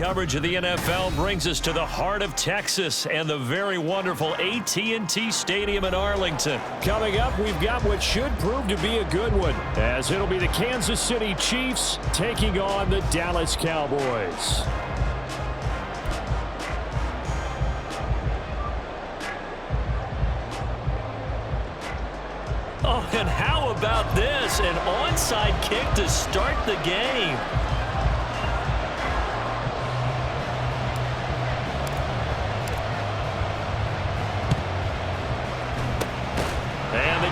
Coverage of the NFL brings us to the heart of Texas and the very wonderful AT&T Stadium in Arlington. Coming up, we've got what should prove to be a good one, as it'll be the Kansas City Chiefs taking on the Dallas Cowboys. Oh, and how about this? An onside kick to start the game.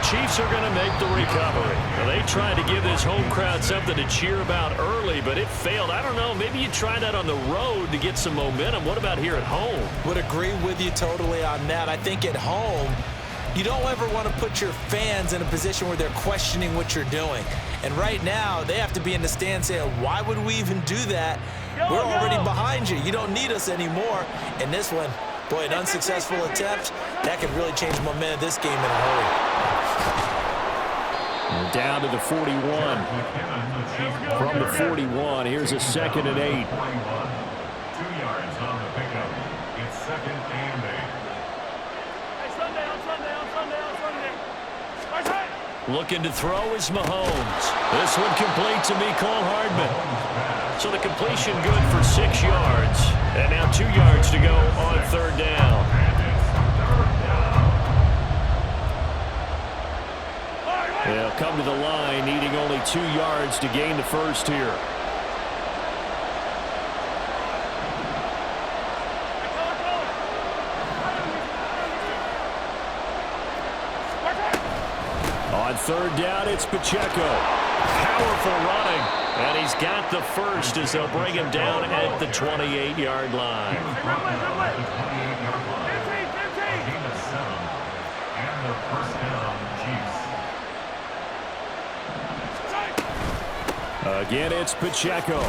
Chiefs are going to make the recovery. Now, they tried to give this home crowd something to cheer about early, but it failed. I don't know. Maybe you try that on the road to get some momentum. What about here at home? Would agree with you totally on that. I think at home, you don't ever want to put your fans in a position where they're questioning what you're doing. And right now, they have to be in the stand saying, why would we even do that? We're already behind you. You don't need us anymore. And this one, boy, an unsuccessful attempt, that could really change the momentum of this game in a hurry. Down to the 41. From the 41, here's a 2nd and 8. 2 yards on the pickup. It's 2nd and 8. Looking to throw is Mahomes. This one complete to Mecole Hardman. So the completion good for 6 yards. And now 2 yards to go on 3rd down. They'll come to the line, needing only 2 yards to gain the first here. On 3rd down, it's Pacheco. Powerful running. And he's got the first as they'll bring him down at the 28-yard line. And the first down, Chiefs. Again, it's Pacheco.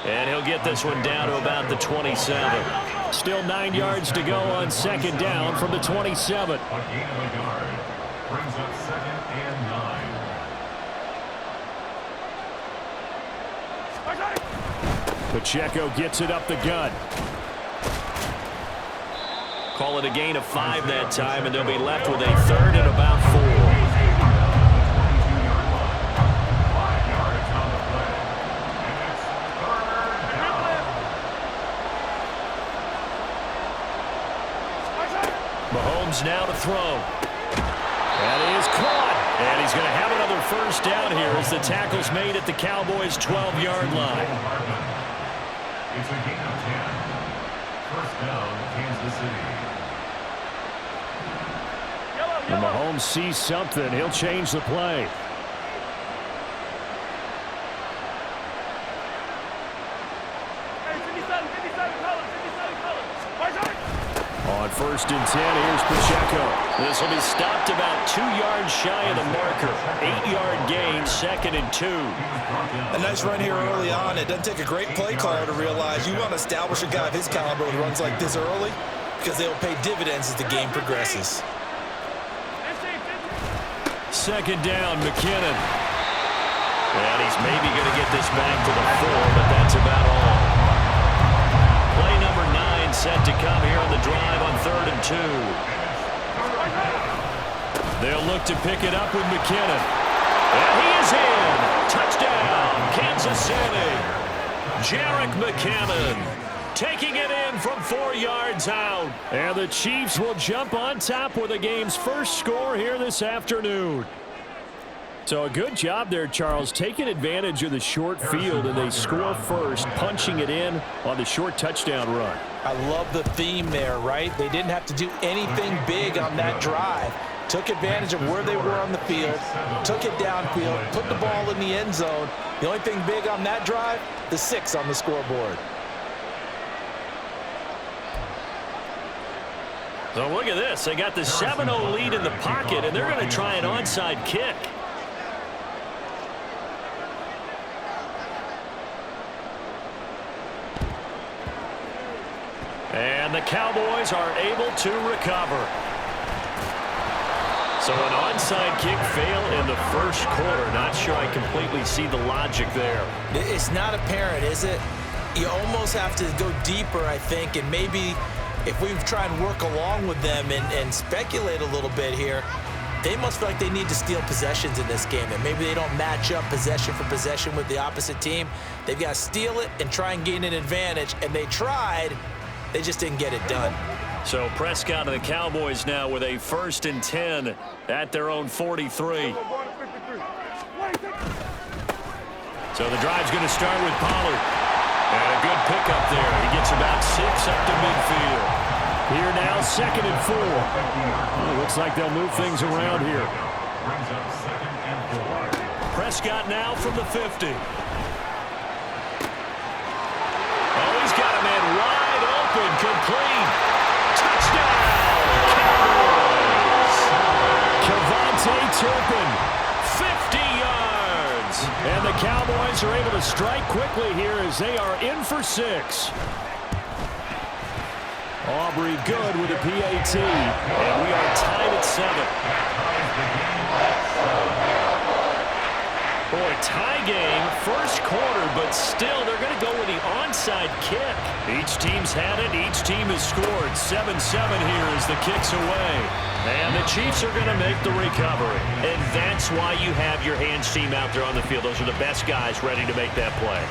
And he'll get this one down to about the 27. Still 9 yards to go on 2nd down from the 27. A gain of a yard brings up 2nd and 9. Pacheco gets it up the gut. Call it a gain of 5 that time, and they'll be left with a 3rd and about 4. Mahomes now to throw. That is caught. And he's going to have another first down here as the tackle's made at the Cowboys' 12-yard line. It's a gain of 10. First down, Kansas City. When Mahomes sees something, he'll change the play. On 1st and 10, here's Pacheco. This will be stopped about 2 yards shy of the marker. 8-yard gain, 2nd and 2. A nice run here early on. It doesn't take a great play caller to realize you want to establish a guy of his caliber with runs like this early because they will pay dividends as the game progresses. 2nd down, McKinnon. And he's maybe going to get this back to the 4, but that's about all. Play number 9 set to come here on the drive on 3rd and 2. They'll look to pick it up with McKinnon. And he is in. Touchdown, Kansas City. Jerick McKinnon taking it in from 4 yards out. And the Chiefs will jump on top with the game's first score here this afternoon. So a good job there, Charles, taking advantage of the short field, and they score first, punching it in on the short touchdown run. I love the theme there, right? They didn't have to do anything big on that drive. Took advantage of where they were on the field, took it downfield, put the ball in the end zone. The only thing big on that drive, the 6 on the scoreboard. So look at this. They got the 7-0 lead in the pocket, and they're going to try an onside kick. And the Cowboys are able to recover. So an onside kick fail in the first quarter. Not sure I completely see the logic there. It's not apparent, is it? You almost have to go deeper, I think, and maybe if we try and work along with them and speculate a little bit here, they must feel like they need to steal possessions in this game, and maybe they don't match up possession for possession with the opposite team. They've got to steal it and try and gain an advantage, and they tried. They just didn't get it done. So Prescott and the Cowboys now with a 1st and 10 at their own 43. So the drive's going to start with Pollard. And a good pickup there. He gets about 6 up to midfield. Here now, 2nd and 4. Well, looks like they'll move things around here. Prescott now from the 50. Oh, he's got a man wide open, complete. Touchdown, Cowboys! Kevontae Turpin, 50 yards. And the Cowboys are able to strike quickly here as they are in for 6. Aubrey good with a PAT. And we are tied at 7. Boy, tie game, first quarter, but still they're going to go with the onside kick. Each team's had it. Each team has scored. 7-7 here as the kick's away. And the Chiefs are going to make the recovery. And that's why you have your hands team out there on the field. Those are the best guys ready to make that play.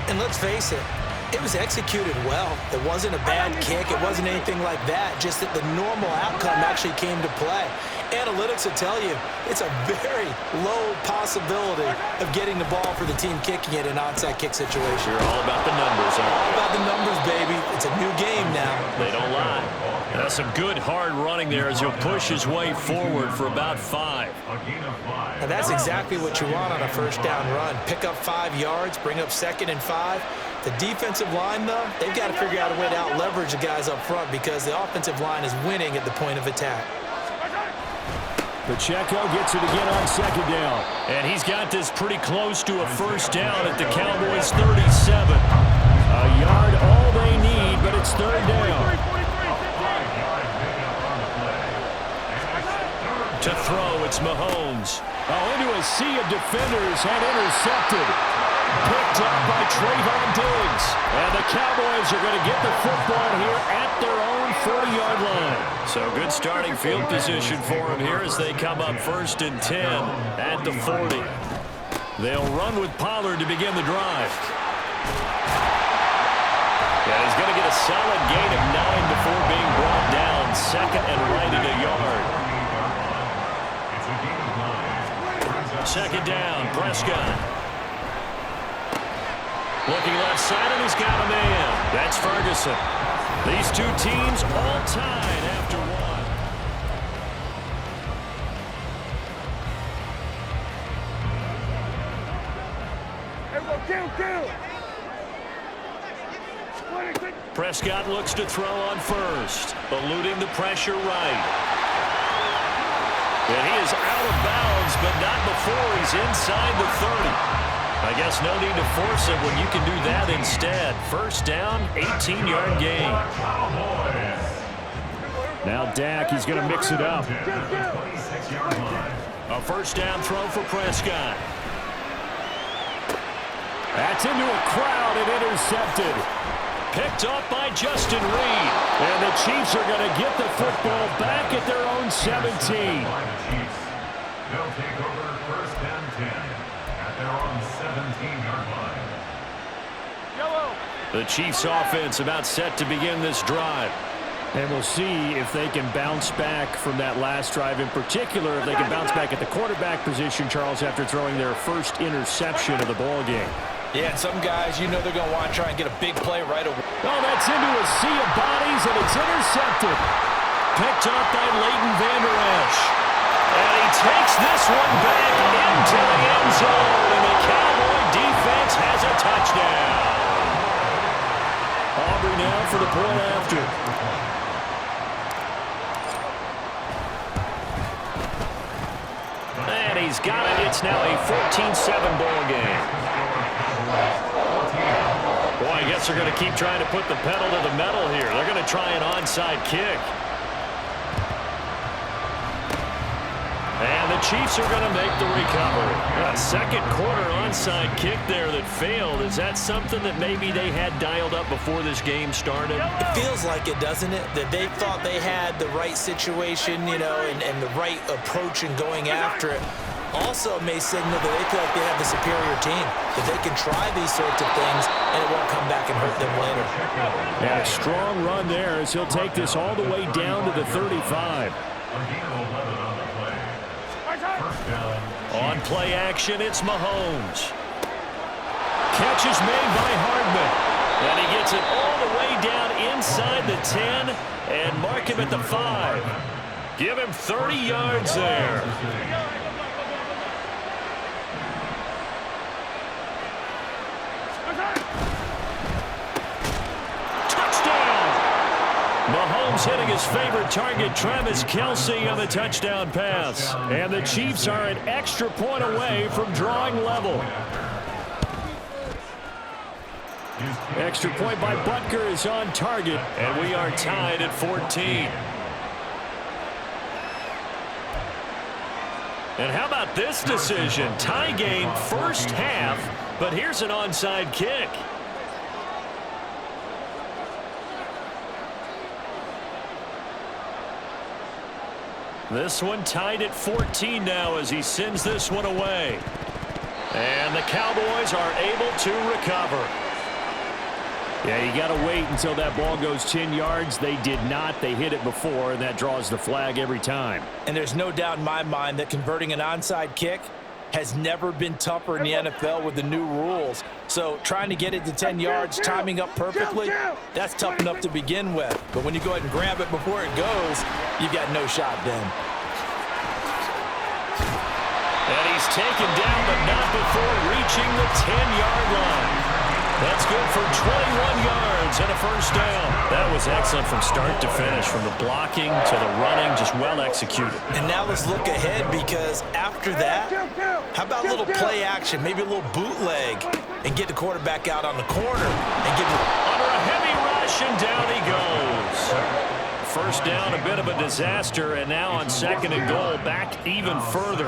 And let's face it, it was executed well. It wasn't a bad kick. It wasn't anything like that. Just that the normal outcome actually came to play. Analytics will tell you it's a very low possibility of getting the ball for the team kicking it in an onside kick situation. You're all about the numbers, aren't you? All about the numbers, baby. It's a new game now. They don't lie. That's some good hard running there as he'll push his way forward for about 5. And that's exactly what you want on a first down run. Pick up 5 yards, bring up 2nd and 5. The defensive line, though, they've got to figure out a way to out-leverage the guys up front because the offensive line is winning at the point of attack. Pacheco gets it again on 2nd down. And he's got this pretty close to a first down at the Cowboys' 37. A yard all they need, but it's 3rd down. To throw, it's Mahomes. Oh, into a sea of defenders and intercepted. Picked up by Trayvon Diggs. And the Cowboys are going to get the football here at their own 40-yard line. So good starting field position for them here as they come up 1st and 10 at the 40. They'll run with Pollard to begin the drive. And he's going to get a solid gain of 9 before being brought down. 2nd and right at a yard. 2nd down, Prescott. Looking left side, and he's got a man. That's Ferguson. These two teams all tied after 1. Prescott looks to throw on first, eluding the pressure right. And he is out of bounds, but not before he's inside the 30. I guess no need to force it when you can do that instead. First down, 18-yard gain. Now Dak, he's going to mix it up. A first down throw for Prescott. That's into a crowd and intercepted. Picked up by Justin Reed. And the Chiefs are going to get the football back at their own 17. They'll take over 1st and 10 at their own 17-yard line. The Chiefs offense about set to begin this drive. And we'll see if they can bounce back from that last drive. In particular, if they can bounce back at the quarterback position, Charles, after throwing their first interception of the ball game. Yeah, and some guys, you know they're going to want to try and get a big play right away. Oh, that's into a sea of bodies, and it's intercepted. Picked up by Leighton Vander Esch. And he takes this one back into the end zone, and the Cowboy defense has a touchdown. Aubrey now for the point after. And he's got it. It's now a 14-7 ball game. Boy, I guess they're going to keep trying to put the pedal to the metal here. They're going to try an onside kick. And the Chiefs are going to make the recovery. A second quarter onside kick there that failed. Is that something that maybe they had dialed up before this game started? It feels like it, doesn't it? That they thought they had the right situation, you know, and the right approach in going after it. Also may signal that they feel like they have the superior team, that they can try these sorts of things and it won't come back and hurt them later. And a strong run there as he'll take this all the way down to the 35. On play action, it's Mahomes. Catch is made by Hardman. And he gets it all the way down inside the 10 and mark him at the 5. Give him 30 yards there. Mahomes hitting his favorite target, Travis Kelce, on the touchdown pass. And the Chiefs are an extra point away from drawing level. Extra point by Butker is on target, and we are tied at 14. And how about this decision? Tie game first half, but here's an onside kick. This one tied at 14 now as he sends this one away. And the Cowboys are able to recover. Yeah, you got to wait until that ball goes 10 yards. They did not. They hit it before, and that draws the flag every time. And there's no doubt in my mind that converting an onside kick has never been tougher in the NFL with the new rules. So trying to get it to 10 yards, timing up perfectly, that's tough enough to begin with. But when you go ahead and grab it before it goes, you've got no shot then. And he's taken down, but not before reaching the 10-yard line. That's good for 21 yards and a first down. That was excellent from start to finish, from the blocking to the running, just well executed. And now let's look ahead, because after that, how about a little play action, maybe a little bootleg, and get the quarterback out on the corner and give him under a heavy rush, and down he goes. First down, a bit of a disaster, and now on second and goal, back even further.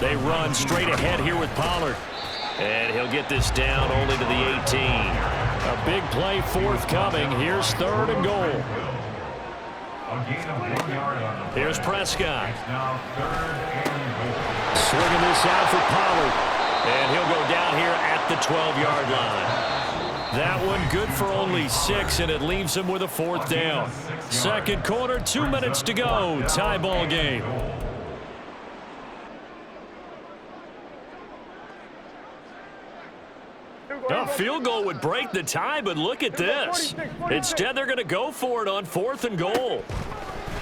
They run straight ahead here with Pollard. And he'll get this down only to the 18. A big play forthcoming. Here's third and goal. Here's Prescott. Swinging this out for Pollard. And he'll go down here at the 12-yard line. That one good for only 6, and it leaves him with a fourth down. Second quarter, 2 minutes to go. Tie ball game. A field goal would break the tie, but look at this. Instead, they're going to go for it on fourth and goal.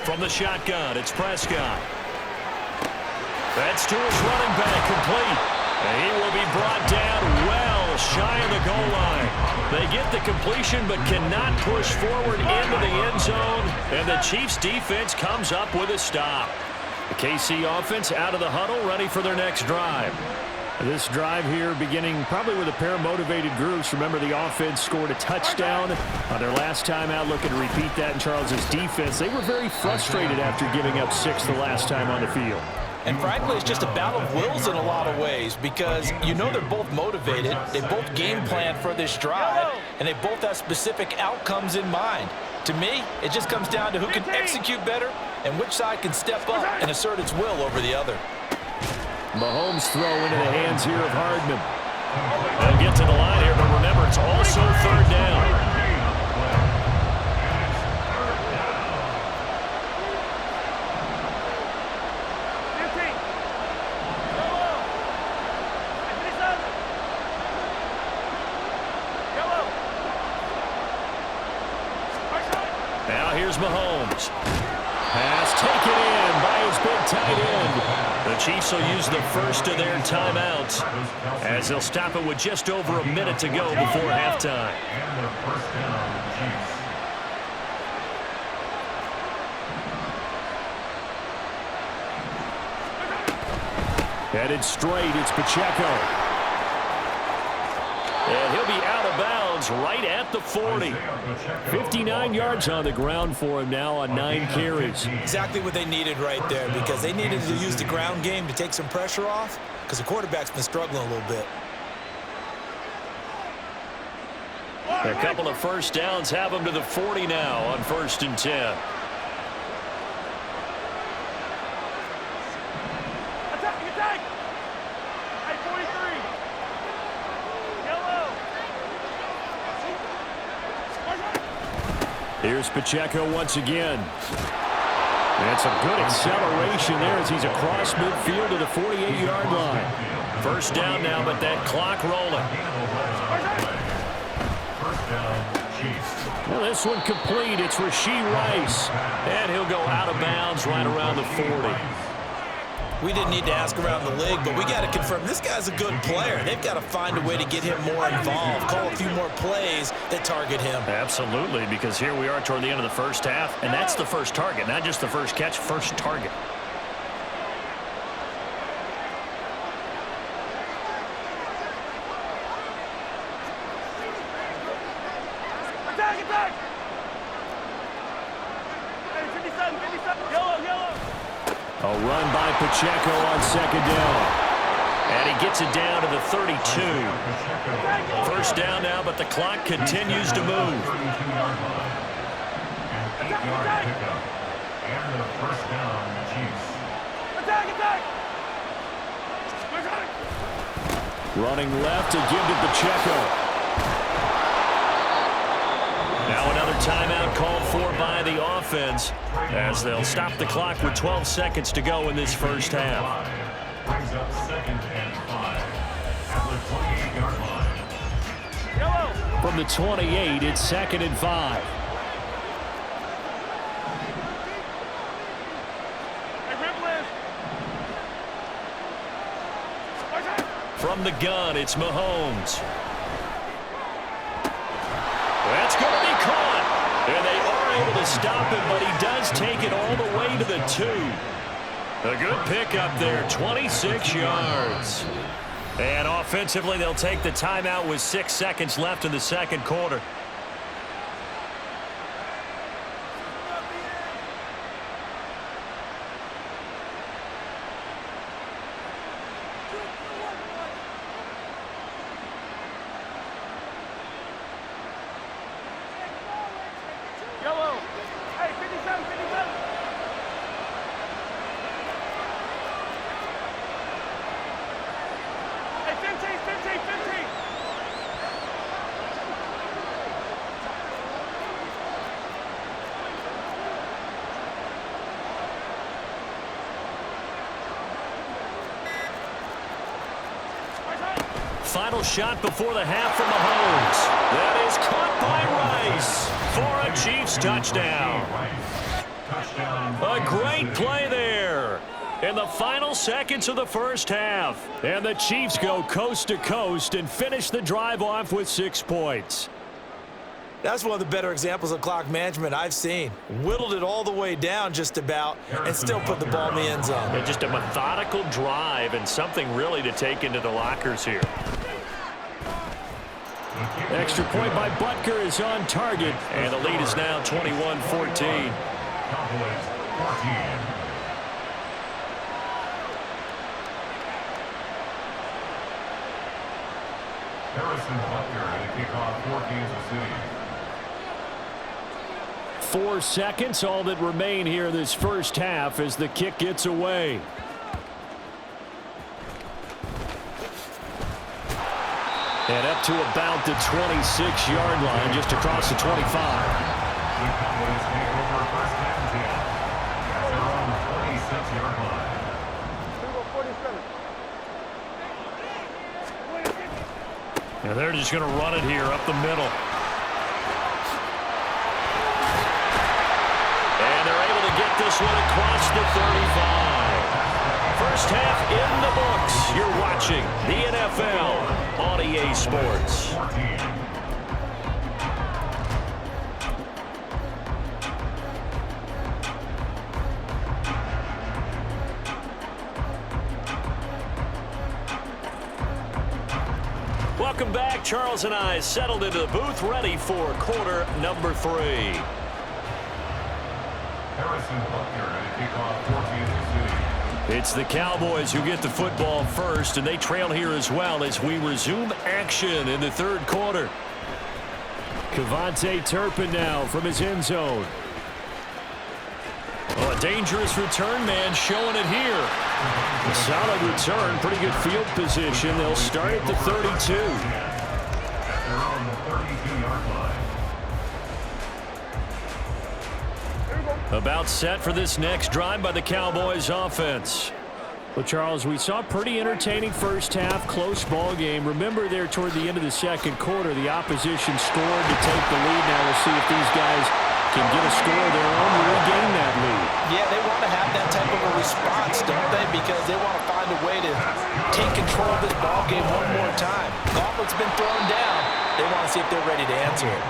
From the shotgun, it's Prescott. That's to his running back, complete. And he will be brought down well shy of the goal line. They get the completion but cannot push forward into the end zone. And the Chiefs defense comes up with a stop. The KC offense out of the huddle, ready for their next drive. This drive here beginning probably with a pair of motivated groups. Remember, the offense scored a touchdown on their last time out, looking to repeat that in Charles's defense. They were very frustrated after giving up 6 the last time on the field. And frankly, it's just a battle of wills in a lot of ways, because you know they're both motivated, they both game plan for this drive, and they both have specific outcomes in mind. To me, it just comes down to who can execute better and which side can step up and assert its will over the other. Mahomes throw into the hands here of Hardman. They'll get to the line here, but remember, it's also third down. Now here's Mahomes. Pass taken in by his big tight end. The Chiefs will use the first of their timeouts as they'll stop it with just over a minute to go before halftime. Headed straight, it's Pacheco. And he'll be out of bounds bounds right at the 40. 59 yards on the ground for him now on 9 carries. Exactly what they needed right there, because they needed to use the ground game to take some pressure off, because the quarterback's been struggling a little bit. A couple of first downs have them to the 40 now on 1st and 10. Here's Pacheco once again. And some good acceleration there as he's across midfield to the 48-yard line. First down now, but that clock rolling. Well, this one complete. It's Rashee Rice. And he'll go out of bounds right around the 40. We didn't need to ask around the league, but we got to confirm this guy's a good player. They've got to find a way to get him more involved, call a few more plays that target him. Absolutely, because here we are toward the end of the first half, and that's the first target, not just the first catch, first target. A run by Pacheco on 2nd down. And he gets it down to the 32. First down now, but the clock continues to move. Running left to give to Pacheco. Now another timeout called for by the offense as they'll stop the clock with 12 seconds to go in this first half. Brings up 2nd and 5 at the 28-yard line. From the 28, it's 2nd and 5. From the gun, it's Mahomes. That's going to be caught. And they are able to stop him, but he does take it all the way to the 2. A good pickup there, 26 yards. And offensively, they'll take the timeout with 6 seconds left in the second quarter. Final shot before the half from Mahomes. That is caught by Rice for a Chiefs touchdown. A great play there in the final seconds of the first half. And the Chiefs go coast to coast and finish the drive off with 6 points. That's one of the better examples of clock management I've seen. Whittled it all the way down just about and still put the ball in the end zone. Yeah, just a methodical drive and something really to take into the lockers here. Extra point by Butker is on target. And the lead is now 21-14. Cowboys 14. Harrison Butker to kick off for Kansas City. 4 seconds, all that remain here this first half as the kick gets away. And up to about the 26-yard line, just across the 25. The Cowboys take over first and 10 at their own 26-yard line. Now they're just going to run it here up the middle. And they're able to get this one across the 35. First half in the books. You're watching the NFL on EA Sports. 14. Welcome back. Charles and I settled into the booth, ready for quarter number 3. Harrison Butker to kick off 14th City. It's the Cowboys who get the football first, and they trail here as well as we resume action in the third quarter. Kevontae Turpin now from his end zone. Oh, a dangerous return man showing it here. A solid return, pretty good field position. They'll start at the 32. At their own 32-yard line. About set for this next drive by the Cowboys offense. Well, Charles, we saw a pretty entertaining first half, close ball game. Remember there toward the end of the second quarter, the opposition scored to take the lead. Now we'll see if these guys can get a score of their own to regain that lead. Yeah, they want to have that type of a response, don't they? Because they want to find a way to take control of this ball game one more time. Gauntlet's been thrown down. They want to see if they're ready to answer it.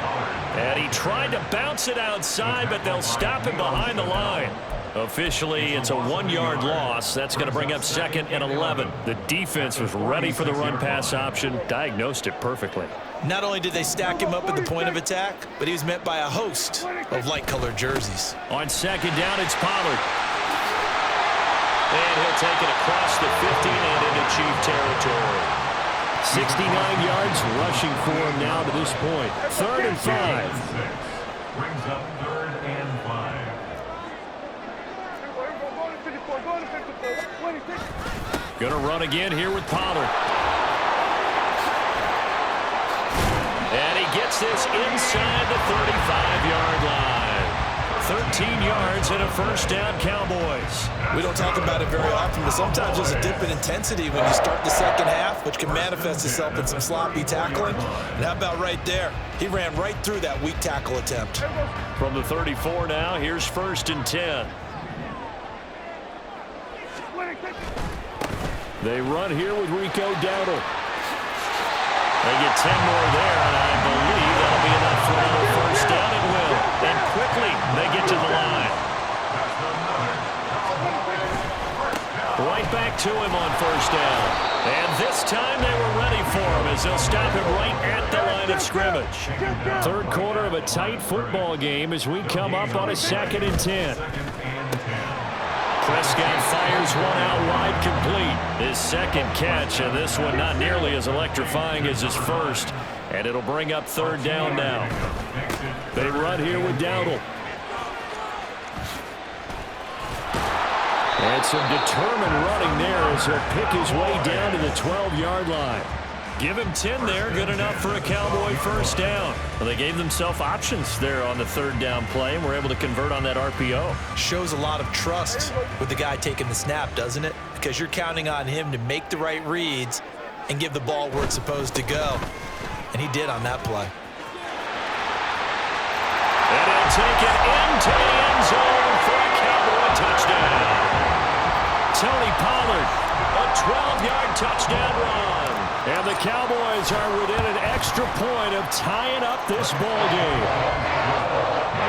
And he tried to bounce it outside, but they'll stop him behind the line. Officially, it's a 1-yard loss. That's going to bring up 2nd and 11. The defense was ready for the run-pass option, diagnosed it perfectly. Not only did they stack him up at the point of attack, but he was met by a host of light-colored jerseys. On second down, it's Pollard. And he'll take it across the 50 and into Chief territory. 69 yards rushing for him now to this point. 3rd and 5. Brings up 3rd and 5. Going to run again here with Pollard. And he gets this inside the 35-yard line. 13 yards and a first down, Cowboys. We don't talk about it very often, but sometimes there's a dip in intensity when you start the second half, which can manifest itself in some sloppy tackling. And how about right there? He ran right through that weak tackle attempt. From the 34 now, here's 1st and 10. They run here with Rico Dowdle. They get 10 more there, and I believe that'll be enough for another first down. It will. And quickly, they get to the line. Right back to him on first down. And this time they were ready for him as they'll stop him right at the line of scrimmage. Third quarter of a tight football game as we come up on a 2nd and 10. Prescott fires one out wide complete. His second catch, and this one not nearly as electrifying as his first. And it'll bring up 3rd down now. They run here with Dowdle. And some determined running there as he'll pick his way down to the 12-yard line. Give him 10 there, good enough for a Cowboy first down. Well, they gave themselves options there on the 3rd down play and were able to convert on that RPO. Shows a lot of trust with the guy taking the snap, doesn't it? Because you're counting on him to make the right reads and give the ball where it's supposed to go. And he did on that play. And he'll take it into the end zone for a Cowboy touchdown. Tony Pollard, a 12-yard touchdown run. And the Cowboys are within an extra point of tying up this ball game.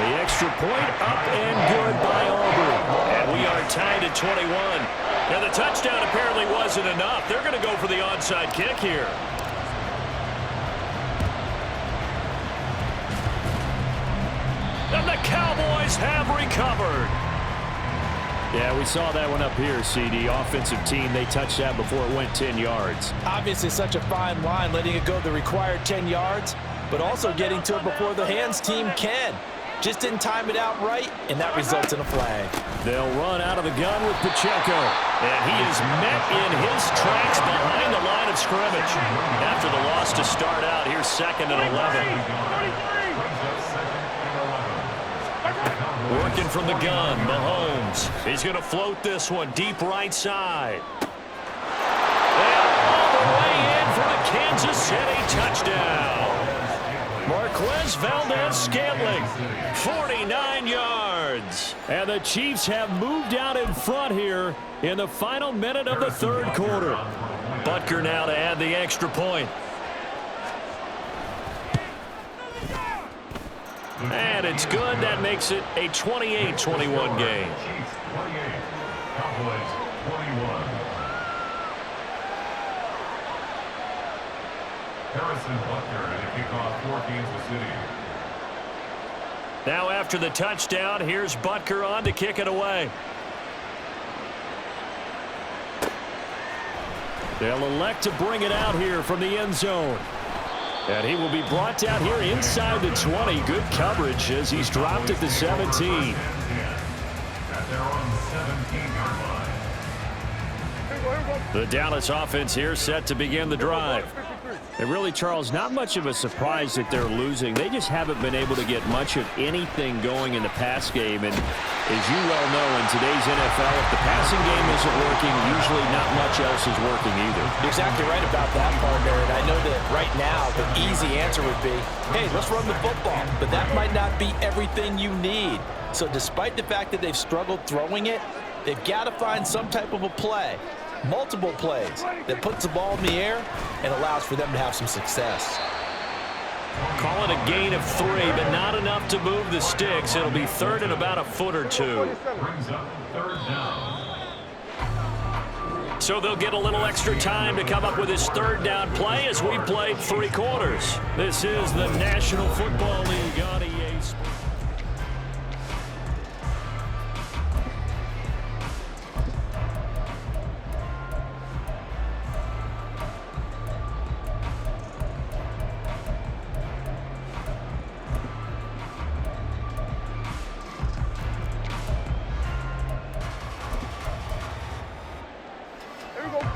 The extra point up and good by Aubrey. And we are tied at 21. Now the touchdown apparently wasn't enough. They're going to go for the onside kick here. And the Cowboys have recovered. Yeah, we saw that one up here, CD. Offensive team, they touched that before it went 10 yards. Obviously such a fine line, letting it go the required 10 yards, but also getting to it before the hands team can. Just didn't time it out right, and that results in a flag. They'll run out of the gun with Pacheco. And he is met in his tracks behind the line of scrimmage. After the loss to start out, here's 2nd and 11. Working from the gun, Mahomes. He's going to float this one deep right side. And all the way in for a Kansas City touchdown. Marquez Valdez-Scantling, 49 yards. And the Chiefs have moved out in front here in the final minute of the third quarter. Butker now to add the extra point. And it's good. That makes it a 28-21 game. Chiefs 28, Cowboys 21. Harrison Butker to kick off for Kansas City. Now after the touchdown, here's Butker on to kick it away. They'll elect to bring it out here from the end zone. And he will be brought down here inside the 20. Good coverage as he's dropped at the 17. At their own 17-yard line. The Dallas offense here set to begin the drive. And really, Charles, not much of a surprise that they're losing. They just haven't been able to get much of anything going in the pass game. And as you well know, in today's NFL, if the passing game isn't working, usually not much else is working either. You're exactly right about that, partner. And I know that right now the easy answer would be, hey, let's run the football. But that might not be everything you need. So despite the fact that they've struggled throwing it, they've got to find some type of a play. Multiple plays that puts the ball in the air and allows for them to have some success. Call it a gain of 3, but not enough to move the sticks. It'll be third and about a foot or two. Brings up third down. So they'll get a little extra time to come up with his third down play as we played 3 quarters. This is the National Football League on EA Sports.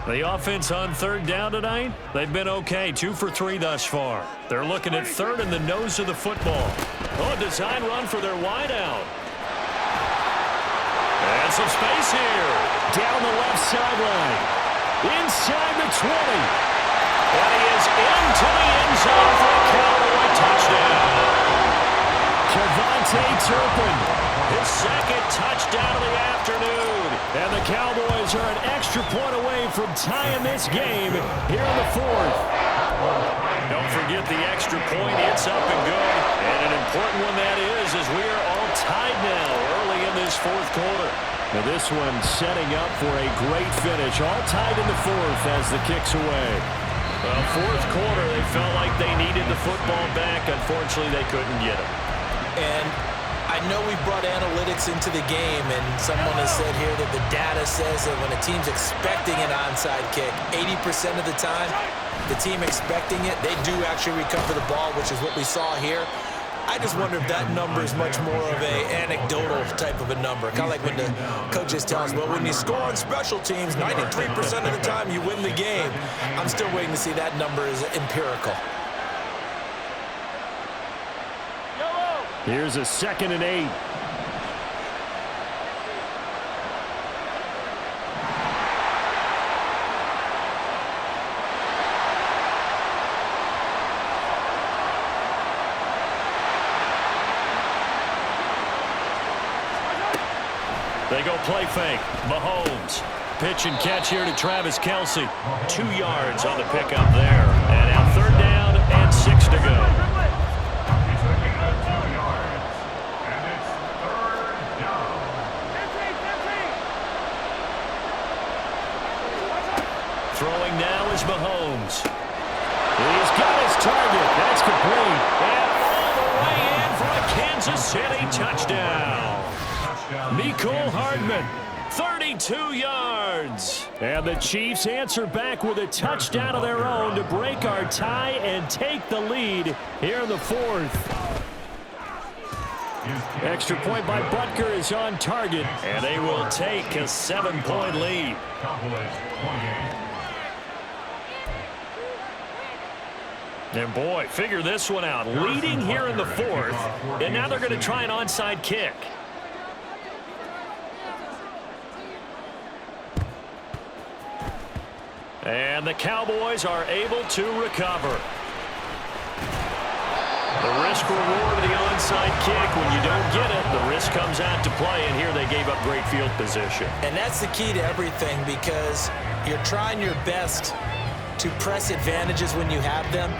The offense on third down tonight, they've been okay. 2 for 3 thus far. They're looking at third in the nose of the football. Oh, a design run for their wideout. And some space here. Down the left sideline. Inside the 20. And he is into the end zone for a Cowboy touchdown. Kevontae Turpin, his second touchdown of the afternoon. And the Cowboys are an extra point away from tying this game here in the 4th. Don't forget the extra point. It's up and good. And an important one that is, as we are all tied now early in this 4th quarter. Now this one setting up for a great finish. All tied in the 4th as the kick's away. Well, 4th quarter, they felt like they needed the football back. Unfortunately, they couldn't get it. And I know we've brought analytics into the game, and someone has said here that the data says that when a team's expecting an onside kick, 80% of the time, the team expecting it, they do actually recover the ball, which is what we saw here. I just wonder if that number is much more of a anecdotal type of a number. Kind of like when the coaches tell us, well, when you score on special teams, 93% of the time you win the game. I'm still waiting to see that number is empirical. Here's a 2nd and 8. They go play fake. Mahomes. Pitch and catch here to Travis Kelce. 2 yards on the pickup there. And now 3rd down and 6 to go. Throwing now is Mahomes. He's got his target. That's complete. And all the way in for a Kansas City touchdown. Mecole Hardman, 32 yards. And the Chiefs answer back with a touchdown of their own to break our tie and take the lead here in the 4th. Extra point by Butker is on target, and they will take a 7-point lead. And boy, figure this one out. Leading here in the 4th, and now they're going to try an onside kick. And the Cowboys are able to recover. The risk reward of the onside kick, when you don't get it, the risk comes out to play, and here they gave up great field position. And that's the key to everything, because you're trying your best to press advantages when you have them,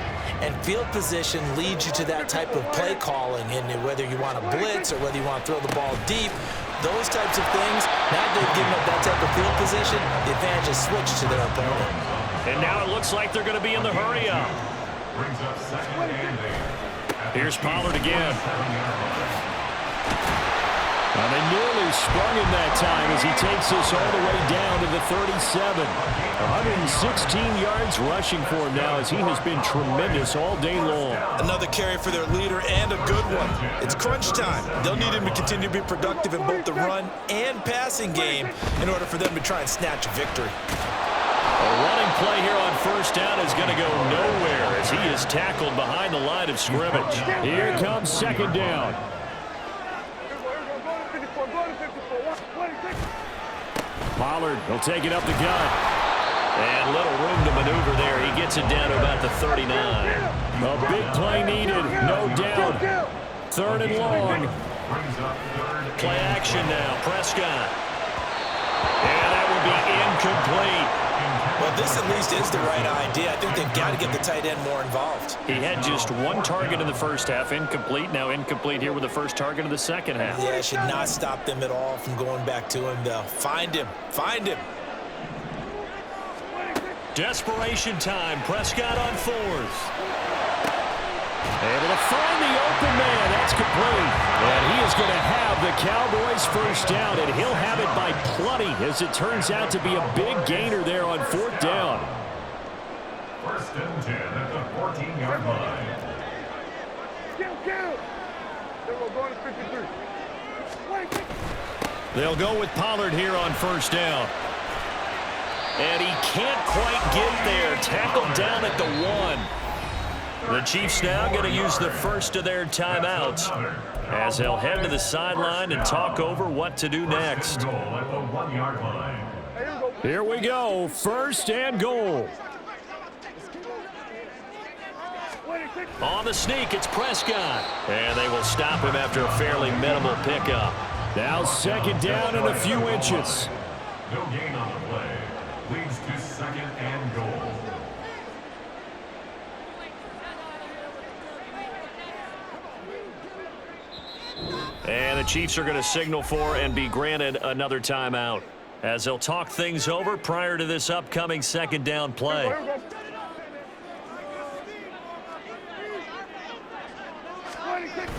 and field position leads you to that type of play calling, and whether you want to blitz or whether you want to throw the ball deep, those types of things, now they've given up that type of field position, the advantage is switched to their opponent. And now it looks like they're going to be in the hurry-up. Brings up second and 8. Here's Pollard again. 47-yard line. Well, they nearly sprung him that time as he takes this all the way down to the 37. 116 yards rushing for him now as he has been tremendous all day long. Another carry for their leader and a good one. It's crunch time. They'll need him to continue to be productive in both the run and passing game in order for them to try and snatch a victory. A running play here on first down is going to go nowhere as he is tackled behind the line of scrimmage. Here comes second down. Pollard will take it up the gut. And little room to maneuver there. He gets it down to about the 39. A big play needed, no doubt. Third and long. Play action now. Prescott. And that would be incomplete. Well, this at least is the right idea. I think they've got to get the tight end more involved. He had just one target in the first half, incomplete. Now incomplete here with the first target of the second half. Yeah, it should not stop them at all from going back to him, though. Find him. Find him. Desperation time. Prescott on fourth. Able to find the open man. That's complete. And he is going to have the Cowboys first down, and he'll have it by plenty as it turns out to be a big gainer there on fourth down. First and 10 at the 14-yard line. They'll go with Pollard here on first down. And he can't quite get there. Tackled down at the 1. The Chiefs now going to use the first of their timeouts as they'll head to the sideline and talk over what to do next. Here we go. First and goal. On the sneak, it's Prescott. And they will stop him after a fairly minimal pickup. Now second down and a few inches. No gain on the play. Leads to second and goal. And the Chiefs are going to signal for and be granted another timeout as they'll talk things over prior to this upcoming second down play.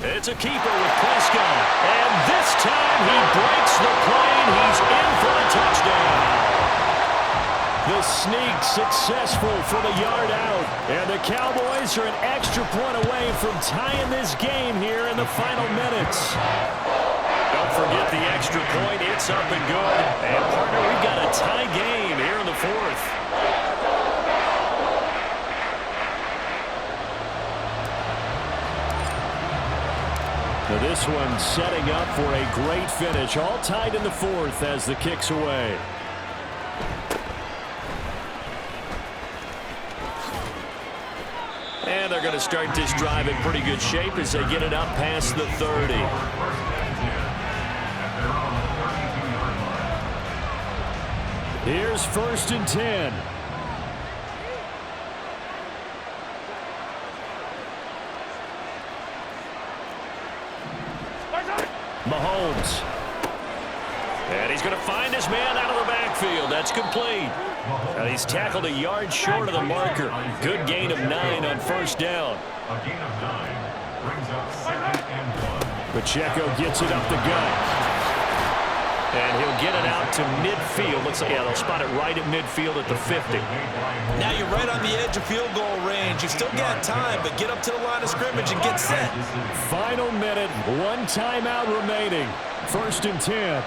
It's a keeper with Prescott. And this time he breaks the plane. He's in for a touchdown. The sneak successful for the yard out. And the Cowboys are an extra point away from tying this game here in the final minutes. Don't forget the extra point. It's up and good. And, partner, we've got a tie game here in the fourth. Now this one setting up for a great finish. All tied in the fourth as the kick's away. And they're going to start this drive in pretty good shape as they get it up past the 30. Here's first and 10. Mahomes. And he's going to find his man out of the backfield. That's complete. And he's tackled a yard short of the marker. Good gain of 9 on first down. A gain of 9 brings up second and 1. Pacheco gets it up the gut. And he'll get it out to midfield. Looks like, yeah, they'll spot it right at midfield at the 50. Now you're right on the edge of field goal range. You've still got time, but get up to the line of scrimmage and get set. Final minute, one timeout remaining. First and 10.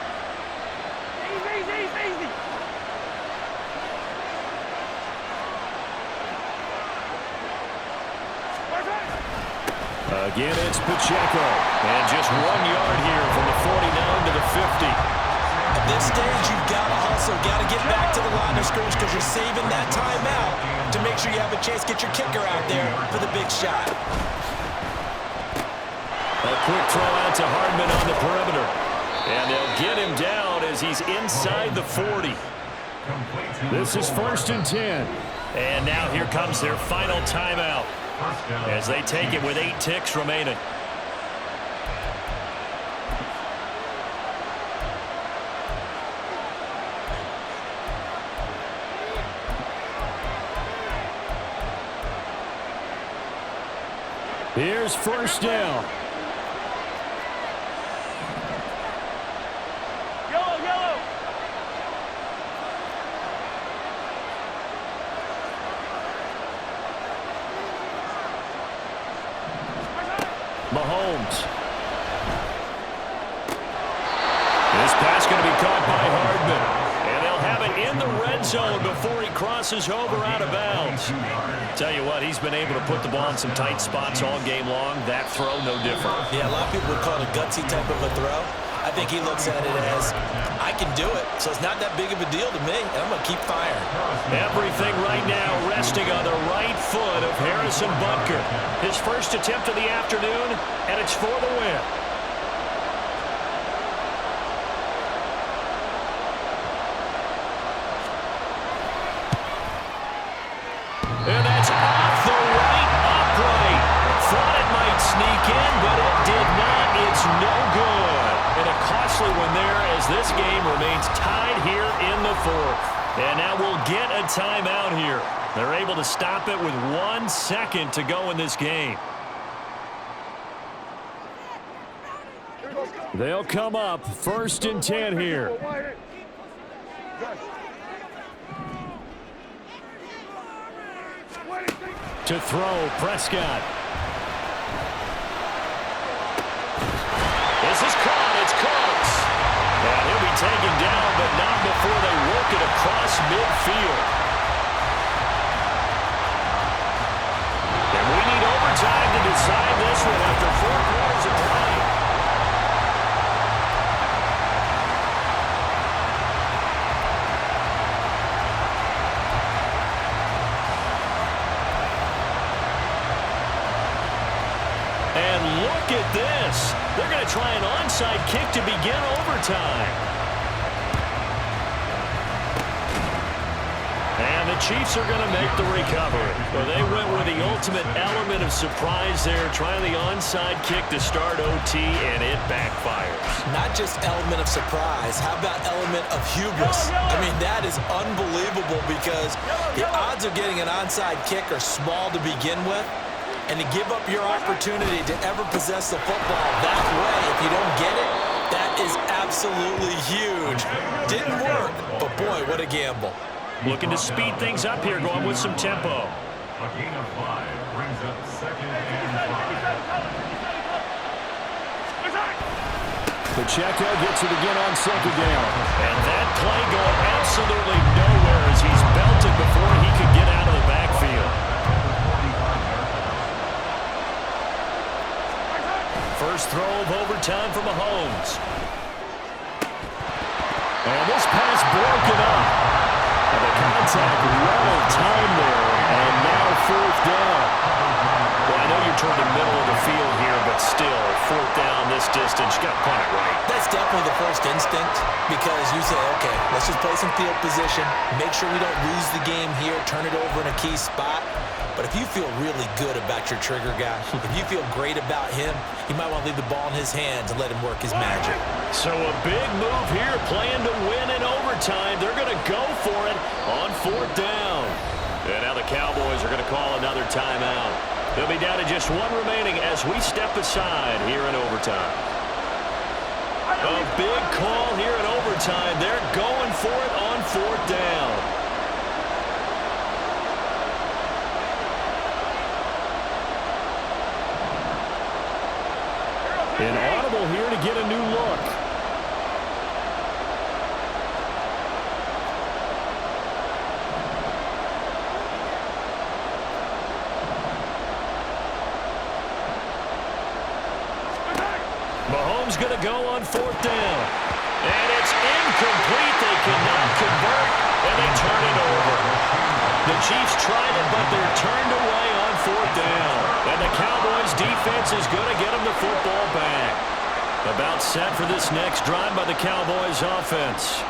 Again, it's Pacheco. And just 1 yard here from the 49 to the 50. At this stage, you've got to hustle, got to get back to the line of scrimmage because you're saving that timeout to make sure you have a chance to get your kicker out there for the big shot. A quick throw out to Hardman on the perimeter. And they'll get him down as he's inside the 40. This is first and 10. And now here comes their final timeout as they take it with 8 ticks remaining. Here's first down. Mahomes. This pass going to be caught by Hardman. And they'll have it in the red zone before he crosses over out of bounds. Tell you what, he's been able to put the ball in some tight spots all game long. That throw, no different. Yeah, a lot of people would call it a gutsy type of a throw. I think he looks at it as, I can do it, so it's not that big of a deal to me, and I'm going to keep firing. Everything right now resting on the right foot of Harrison Butker. His first attempt of the afternoon, and it's for the win. And that's off the right upright. Thought it might sneak in, but it did not. It's no good. And a costly one there as this game remains tied here in the fourth. And now we'll get a timeout here. They're able to stop it with 1 second to go in this game. They'll come up 1st and 10 here. To throw, Prescott. This is caught. It's close. And he'll be taken down, but not before they work it across midfield. And we need overtime to decide this one after 4 quarters of play. And look at this. They're going to try an onside kick to begin overtime. And the Chiefs are going to make the recovery. Well, they went with the ultimate element of surprise there, trying the onside kick to start OT, and it backfires. Not just element of surprise. How about element of hubris? I mean, that is unbelievable because the odds of getting an onside kick are small to begin with. And to give up your opportunity to ever possess the football that way, if you don't get it, that is absolutely huge. Didn't work, but boy, what a gamble. Looking to speed things up here, going with some tempo. A gain of 5 brings up 2nd and 5. Pacheco gets it again on 2nd down. And that play going absolutely nowhere as he's belted before he could get out of the backfield. First throw of overtime for Mahomes. And this pass broken up. And the contact well timed there. And now 4th down. Well, I know you're toward the middle of the field here, but still, 4th down this distance, you got to punt it right. That's definitely the first instinct because you say, okay, let's just play some field position, make sure we don't lose the game here, turn it over in a key spot. But if you feel really good about your trigger guy, if you feel great about him, you might want to leave the ball in his hands and let him work his magic. So a big move here, playing to win in overtime. They're going to go for it on 4th down. And now the Cowboys are going to call another timeout. They'll be down to just 1 remaining as we step aside here in overtime. A big call here in overtime. They're going for it on 4th down. An audible here to get a new look. Mahomes going to go on 4th down. And it's incomplete. They cannot convert, and they turn it over. The Chiefs tried it, but they're turned away on 4th down. And the Cowboys defense is going to get them the football back. About set for this next drive by the Cowboys offense.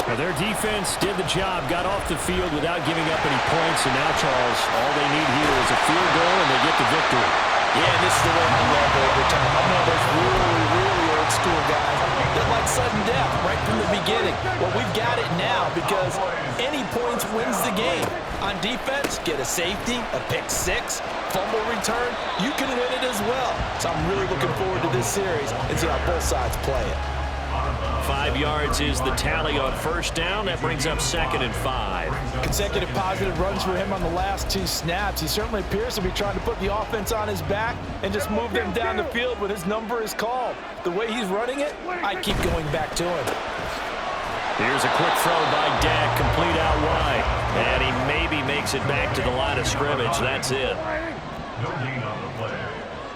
Now their defense did the job, got off the field without giving up any points, and now, Charles, all they need here is a field goal, and they get the victory. Yeah, this is the way I love overtime. I'm one of those really old school guys that like sudden death right from the beginning. Well, we've got it now because any points wins the game. On defense, get a safety, a pick six, fumble return, you can win it as well. So I'm really looking forward to this series and see how both sides play it. 5 yards is the tally on first down. That brings up 2nd and 5. Consecutive positive runs for him on the last 2 snaps. He certainly appears to be trying to put the offense on his back and just move them down the field when his number is called. The way he's running it, I keep going back to him. Here's a quick throw by Dak, complete out wide. And he maybe makes it back to the line of scrimmage. That's it. No gain on the play.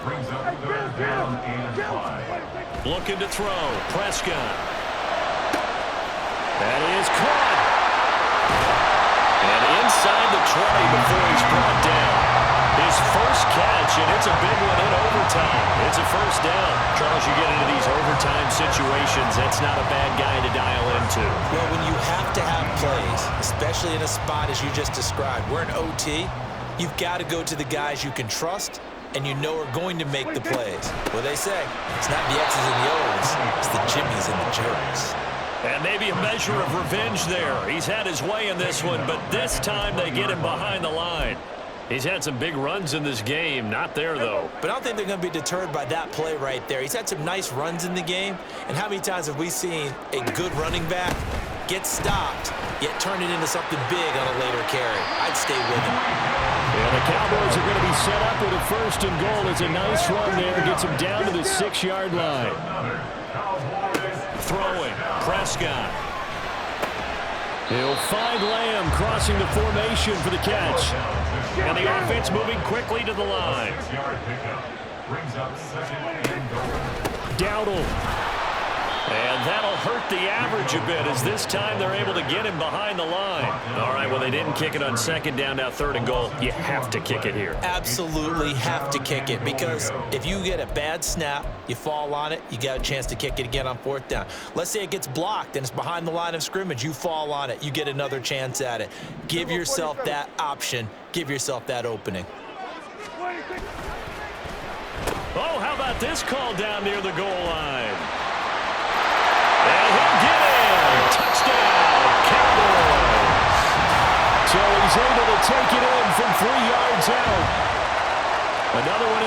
Brings up 3rd down and 5. Looking to throw. Prescott. That is caught. And inside the 20 before he's brought down. His first catch, and it's a big one in overtime. It's a first down. Charles, you get into these overtime situations, that's not a bad guy to dial into. Well, when you have to have plays, especially in a spot as you just described, we're in OT, you've got to go to the guys you can trust and you know are going to make the plays. Well, they say, it's not the X's and the O's, it's the Jimmies and the Jerks. And maybe a measure of revenge there. He's had his way in this one, but this time they get him behind the line. He's had some big runs in this game. Not there, though. But I don't think they're going to be deterred by that play right there. He's had some nice runs in the game. And how many times have we seen a good running back get stopped, yet turn it into something big on a later carry? I'd stay with him. And the Cowboys are going to be set up with a 1st and goal. It's a nice run there. Gets him down to the 6-yard line. Throwing. Prescott. He'll find Lamb crossing the formation for the catch. And the offense moving quickly to the line. Dowdle. And that'll hurt the average a bit as this time they're able to get him behind the line. All right, well, they didn't kick it on 2nd down, now 3rd and goal. You have to kick it here. Absolutely have to kick it because if you get a bad snap, you fall on it, you got a chance to kick it again on 4th down. Let's say it gets blocked and it's behind the line of scrimmage. You fall on it, you get another chance at it. Give yourself that option. Give yourself that opening. Oh, how about this call down near the goal line? And he'll get in. Touchdown, Cowboys. So he's able to take it in from 3 yards out. Another one in